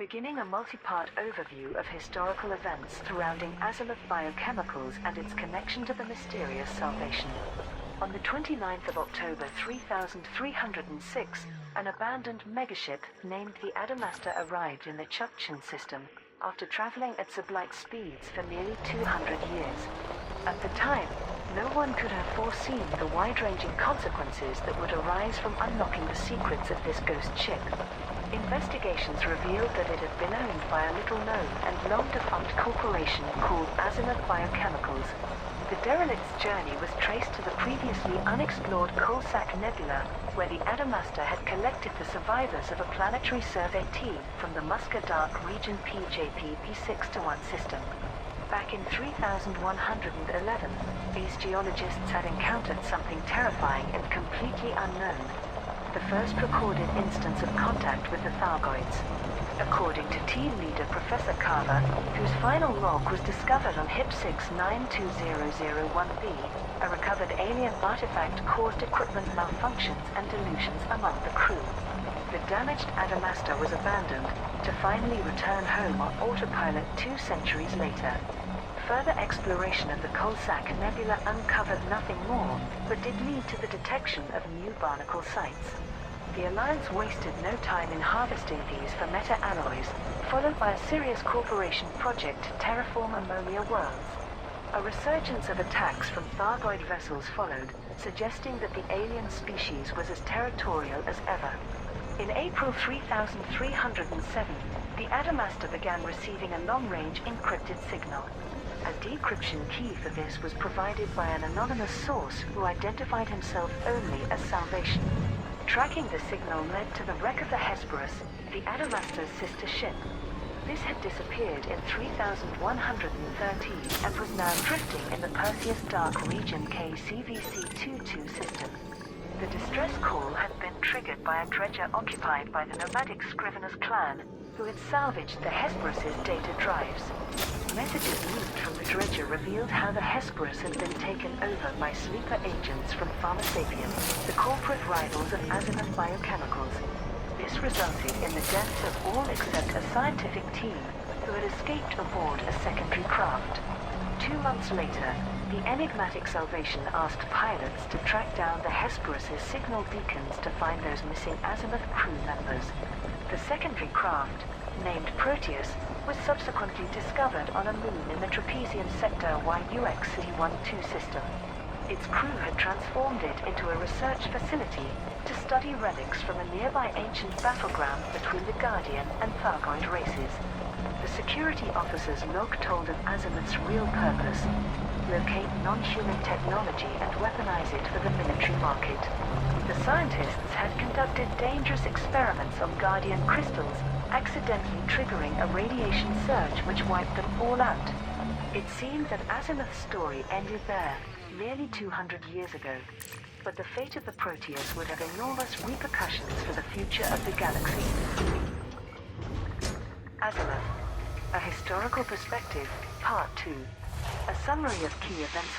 beginning a multi-part overview of historical events surrounding Azimuth Biochemicals and its connection to the mysterious salvation. On the 29th of October 3306, an abandoned megaship named the Adamastor arrived in the Chukchin system after traveling at sublight speeds for nearly 200 years. At the time, no one could have foreseen the wide-ranging consequences that would arise from unlocking the secrets of this ghost ship. Investigations revealed that it had been owned by a little-known and long-defunct corporation called Azimuth Biochemicals. The derelict's journey was traced to the previously unexplored Coalsack Nebula, where the Adamastor had collected the survivors of a planetary survey team from the Musca Dark Region PJP P6-1 system. Back in 3111, these geologists had encountered something terrifying and completely unknown. The first recorded instance of contact with the Thargoids. According to team leader Professor Carver, whose final log was discovered on HIP 692001b, a recovered alien artifact caused equipment malfunctions and delusions among the crew. The damaged Adamastor was abandoned, to finally return home on autopilot 2 centuries later. Further exploration of the Coalsack Nebula uncovered nothing more, but did lead to the detection of new barnacle sites. The Alliance wasted no time in harvesting these for meta-alloys, followed by a serious corporation project to terraform ammonia worlds. A resurgence of attacks from Thargoid vessels followed, suggesting that the alien species was as territorial as ever. In April 3307, the Adamastor began receiving a long-range encrypted signal. A decryption key for this was provided by an anonymous source who identified himself only as Salvation. Tracking the signal led to the wreck of the Hesperus, the Adamastor's sister ship. This had disappeared in 3113 and was now drifting in the Perseus Dark Region KCVC-22 system. The distress call had been triggered by a dredger occupied by the nomadic Scriveners clan, who had salvaged the Hesperus's data drives. Messages leaked from the dredger revealed how the Hesperus had been taken over by sleeper agents from Pharmasapiens, the corporate rivals of Azimuth Biochemicals. This resulted in the deaths of all except a scientific team who had escaped aboard a secondary craft. 2 months later, the enigmatic Salvation asked pilots to track down the Hesperus's signal beacons to find those missing Azimuth crew members. The secondary craft, named Proteus, was subsequently discovered on a moon in the Trapezium Sector YUX C12 system. Its crew had transformed it into a research facility to study relics from a nearby ancient battleground between the Guardian and Thargoid races. The security officer's log told of Azimuth's real purpose: locate non-human technology and weaponize it for the military market. The scientists had conducted dangerous experiments on Guardian crystals, accidentally triggering a radiation surge which wiped them all out. It seemed that Azimuth's story ended there, nearly 200 years ago. But the fate of the Proteus would have enormous repercussions for the future of the galaxy. Azimuth, a historical perspective, part 2. A summary of key events